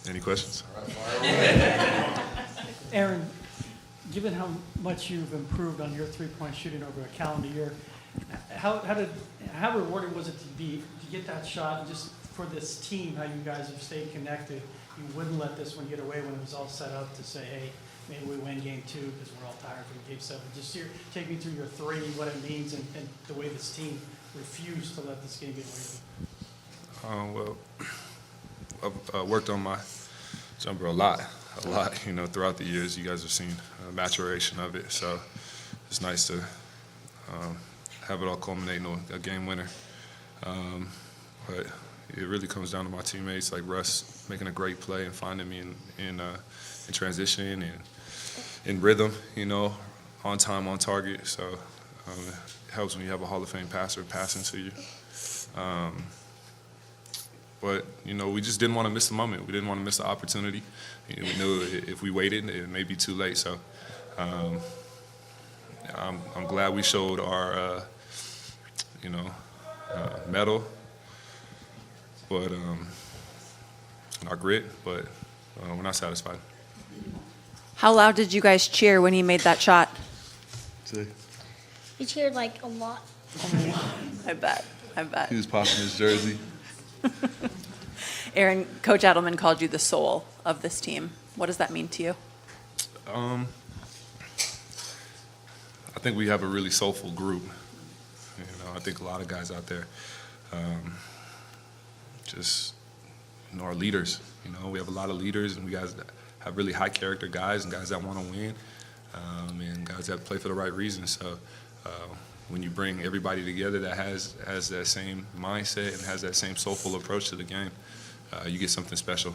Any questions? Aaron, given how much you've improved on your three-point shooting over a calendar year, how rewarding was it to get that shot, and just for this team, how you guys have stayed connected? You wouldn't let this one get away when it was all set up to say, hey, maybe we win game 2 because we're all tired from game 7. Just take me through your 3, what it means, and the way this team refused to let this game get away. Well, I've worked on my jumper a lot, throughout the years. You guys have seen maturation of it, so it's nice to have it all culminate in a game winner. But it really comes down to my teammates, like Russ making a great play and finding me in transition and in rhythm, on time, on target. So it helps when you have a Hall of Fame passer passing to you. But, we just didn't want to miss the moment. We didn't want to miss the opportunity. We knew if we waited, it may be too late. So I'm glad we showed our, mettle, but our grit, but we're not satisfied. How loud did you guys cheer when he made that shot? We cheered like a lot. I bet. He was popping his jersey. Aaron, Coach Edelman called you the soul of this team. What does that mean to you? I think we have a really soulful group. I think a lot of guys out there just are leaders. We have a lot of leaders, and we guys that have really high character guys and guys that want to win, and guys that play for the right reasons. So when you bring everybody together that has that same mindset and has that same soulful approach to the game, you get something special.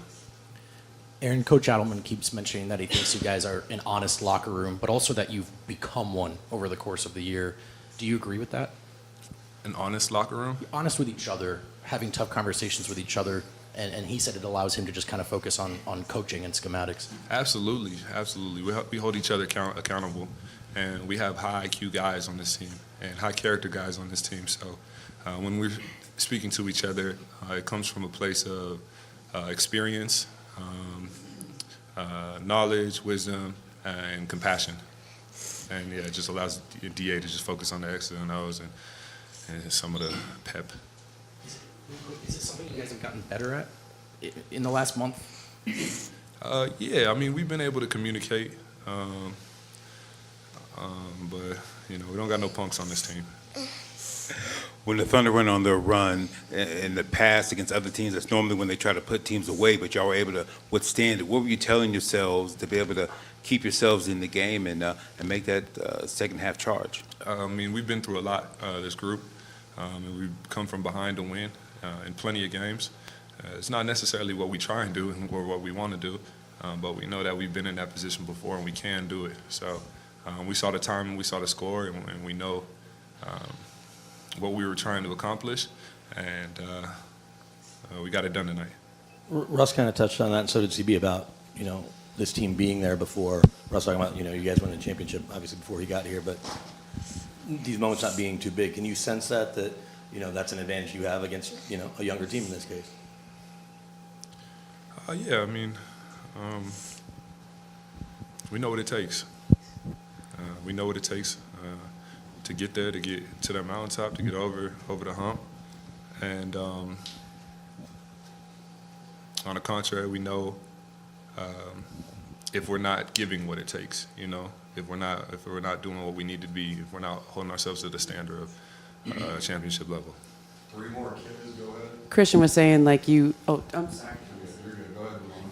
Aaron, Coach Edelman keeps mentioning that he thinks you guys are an honest locker room, but also that you've become one over the course of the year. Do you agree with that? An honest locker room? Honest with each other, having tough conversations with each other, and he said it allows him to just kind of focus on coaching and schematics. Absolutely. We hold each other accountable, and we have high IQ guys on this team and high character guys on this team. So when we're speaking to each other, it comes from a place of experience, knowledge, wisdom, and compassion. And it just allows DA to just focus on the X's and O's and some of the pep. Is it something you guys have gotten better at in the last month? Yeah, we've been able to communicate, but we don't got no punks on this team. When the Thunder went on their run in the past against other teams, that's normally when they try to put teams away, but y'all were able to withstand it. What were you telling yourselves to be able to keep yourselves in the game and make that second half charge? We've been through a lot, this group, and we've come from behind to win in plenty of games. It's not necessarily what we try and do or what we want to do, but we know that we've been in that position before and we can do it. So we saw the time and we saw the score, and we know what we were trying to accomplish, and we got it done tonight. Russ kind of touched on that, and so did CB, about this team being there before. Russ talking about you guys won the championship obviously before he got here, but these moments not being too big. Can you sense that that's an advantage you have against a younger team in this case? Yeah, we know what it takes. We know what it takes to get there, to get to that mountaintop, to get over the hump. And on the contrary, we know if we're not giving what it takes, if we're not doing what we need to be, if we're not holding ourselves to the standard of championship level. 3 more, Kids, go ahead. Christian was saying I'm sorry.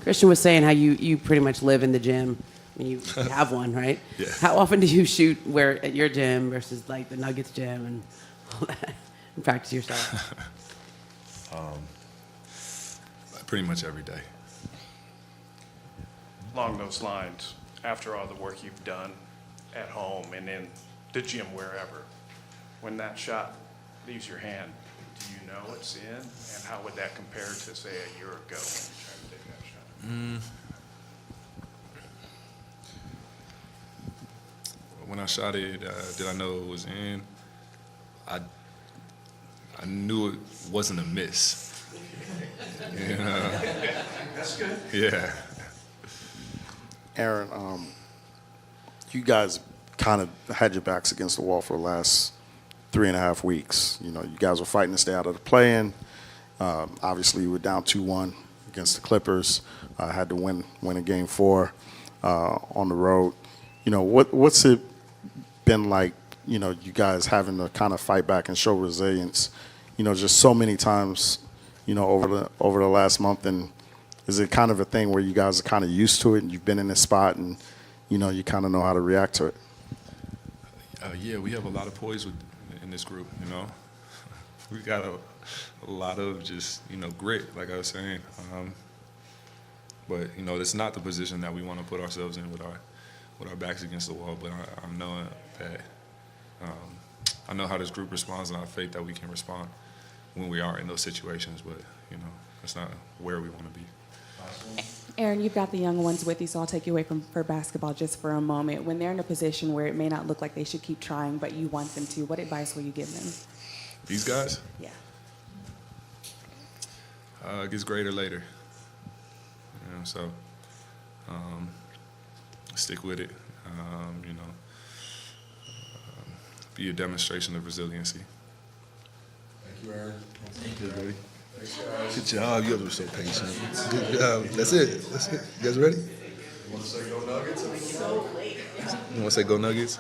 Christian was saying how you pretty much live in the gym. You have one, right? Yeah. How often do you shoot at your gym versus like the Nuggets gym and all that and practice yourself? Pretty much every day. Along those lines, after all the work you've done at home and in the gym, wherever, when that shot leaves your hand, do you know it's in? And how would that compare to, say, a year ago when you tried to take that shot? When I shot it, did I know it was in? I knew it wasn't a miss. That's good. Yeah. Aaron, you guys kind of had your backs against the wall for the last 3.5 weeks. You know, you guys were fighting to stay out of the play-in. Obviously, you were down 2-1 against the Clippers. Had to win in Game 4 on the road. You know, what's it been like, you know, you guys having to kind of fight back and show resilience, you know, just so many times, you know, over the last month? And is it kind of a thing where you guys are kind of used to it and you've been in this spot and, you know, you kind of know how to react to it? Yeah, we have a lot of poise in this group, you know. We got a lot of just, you know, grit, like I was saying. But, you know, it's not the position that we want to put ourselves in with our backs against the wall. But I'm knowing that I know how this group responds, and I have faith that we can respond when we are in those situations. But, you know, that's not where we want to be. Aaron, you've got the young ones with you, so I'll take you away for basketball just for a moment. When they're in a position where it may not look like they should keep trying, but you want them to, what advice will you give them? These guys? Yeah. It gets greater later. You know, so stick with it. You know, be a demonstration of resiliency. Thank you, Aaron. Thank you, buddy. Good job. You guys were so patient. Good job. That's it. That's it. You guys ready? You want to say go Nuggets? You want to say go Nuggets?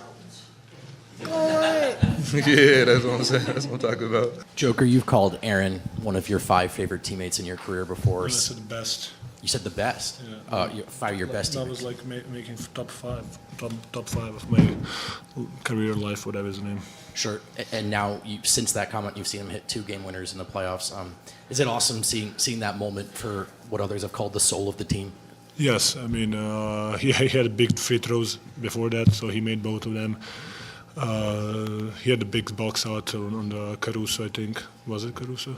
All right. Yeah, that's what I'm saying. That's what I'm talking about. Joker, you've called Aaron one of your 5 favorite teammates in your career before. I said the best. You said the best? Yeah. 5 of your best That teammates. was like making top five of my career life, whatever his name. Sure. And now, since that comment, you've seen him hit 2 game winners in the playoffs. Is it awesome seeing that moment for what others have called the soul of the team? Yes, I mean, he had big free throws before that, so he made both of them. He had the big box out on the Caruso, I think. Was it Caruso?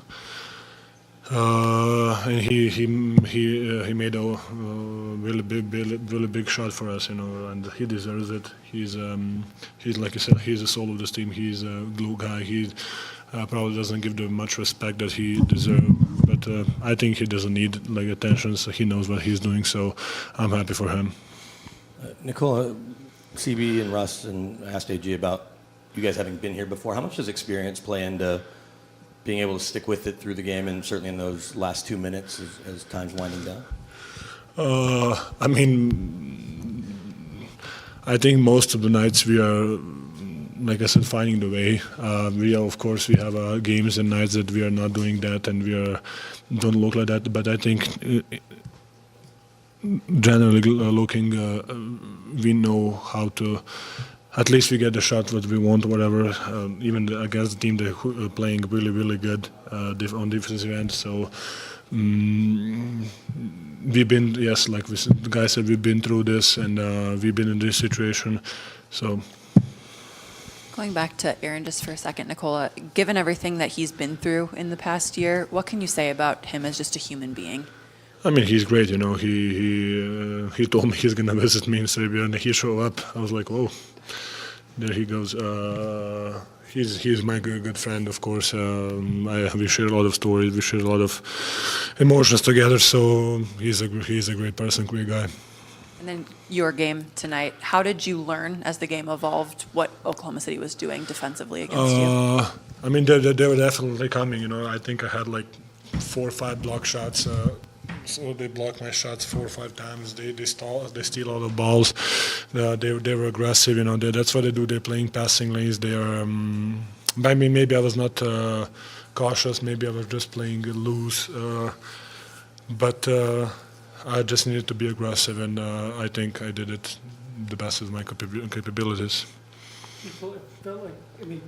And he made a really big shot for us, you know, and he deserves it. He's like you said, he's the soul of this team. He's a glue guy. He probably doesn't give the much respect that he deserves, but I think he doesn't need like attention. So he knows what he's doing. So I'm happy for him. Nikola, CB and Russ and asked AG about you guys having been here before. How much does experience play into being able to stick with it through the game, and certainly in those last 2 minutes as time's winding down? I mean, I think most of the nights we are, like I said, finding the way. Of course, we have games and nights that we are not doing that, and don't look like that. But I think, generally looking, we know how to. At least we get the shot what we want, whatever. Even against the team, they're playing really, really good on defensive end. So we've been, yes, like the guy said, we've been through this, and we've been in this situation. So. Going back to Aaron just for a second, Nikola, given everything that he's been through in the past year, what can you say about him as just a human being? I mean, he's great, you know. He told me he's gonna visit me in Serbia, and he showed up. I was like, whoa, there he goes. He's my good friend, of course. We share a lot of stories, we share a lot of emotions together. So he's a great person, great guy. And then your game tonight, how did you learn as the game evolved what Oklahoma City was doing defensively against you? I mean, they were definitely coming, you know. I think I had like 4 or 5 block shots. So they blocked my shots 4 or 5 times. They steal all the balls. They were aggressive, you know. That's what they do. They're playing passing lanes. They are. I mean, maybe I was not cautious. Maybe I was just playing loose. But I just needed to be aggressive, and I think I did it the best of my capabilities. It felt like, I mean,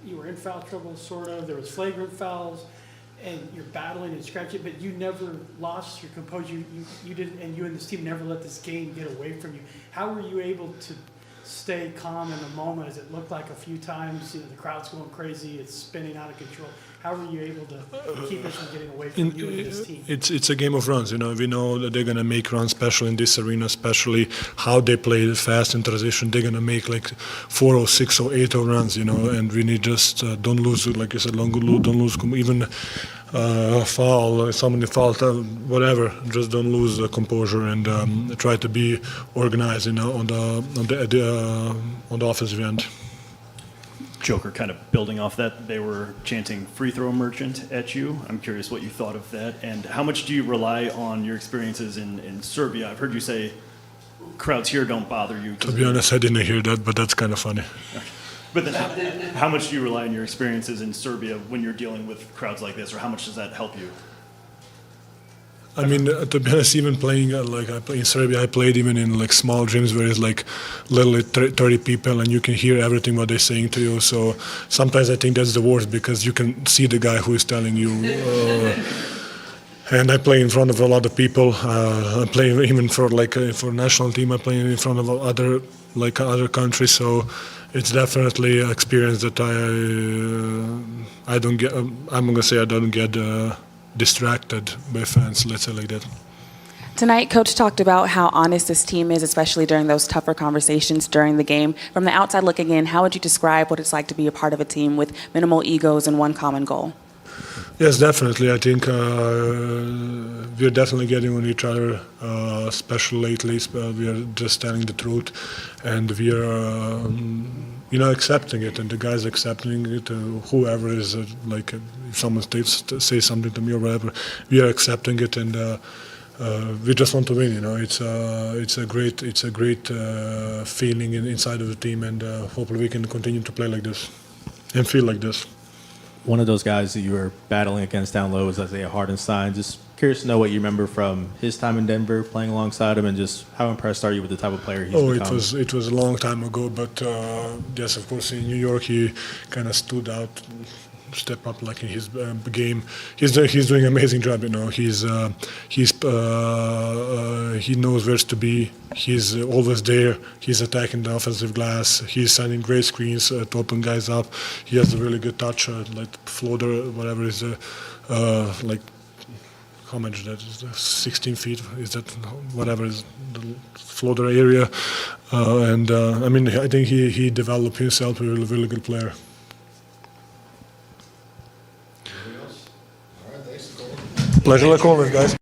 you were in foul trouble, sort of. There was flagrant fouls, and you're battling and scratching, but you never lost your composure. You didn't, and you and this team never let this game get away from you. How were you able to stay calm in the moment, as it looked like a few times? You know, the crowd's going crazy, it's spinning out of control. How were you able to keep it from getting away from you and this team? It's a game of runs, you know. We know that they're gonna make runs, especially in this arena, especially how they play fast in transition. They're gonna make like 4 or 6 or 8 runs, you know. And we need just don't lose, like you said, don't lose. Even foul, somebody fault, whatever. Just don't lose the composure and try to be organized, on the offensive end. Joker, kind of building off that, they were chanting free throw merchant at you. I'm curious what you thought of that, and how much do you rely on your experiences in Serbia? I've heard you say crowds here don't bother you. To be honest, I didn't hear that, but that's kind of funny. But then how much do you rely on your experiences in Serbia when you're dealing with crowds like this, or how much does that help you? I mean, to be honest, even playing in Serbia, I played even in like small gyms where it's like literally 30 people and you can hear everything what they're saying to you. So sometimes I think that's the worst because you can see the guy who is telling you. And I play in front of a lot of people. I play even for national team. I play in front of other countries. So it's definitely an experience that I don't get. I'm gonna say I don't get distracted by fans. Let's say like that. Tonight, Coach talked about how honest this team is, especially during those tougher conversations during the game. From the outside looking in, how would you describe what it's like to be a part of a team with minimal egos and one common goal? Yes, definitely. I think we're definitely getting on each other, especially lately. We are just telling the truth, and we are, accepting it, and the guys accepting it. Whoever is if someone says something to me or whatever, we are accepting it, and we just want to win. It's a great feeling inside of the team, and hopefully we can continue to play like this and feel like this. One of those guys that you were battling against down low was Isaiah Hartenstein. Just curious to know what you remember from his time in Denver, playing alongside him, and just how impressed are you with the type of player he's become? It was a long time ago, but yes, of course, in New York he kind of stood out, step up in his game. He's doing an amazing job. He knows where to be. He's always there. He's attacking the offensive glass. He's sending great screens to open guys up. He has a really good touch, floater, whatever is how much that is? 16 feet. Is that whatever is the floater area? I think he developed himself to be a really good player. Pleasure like always, guys.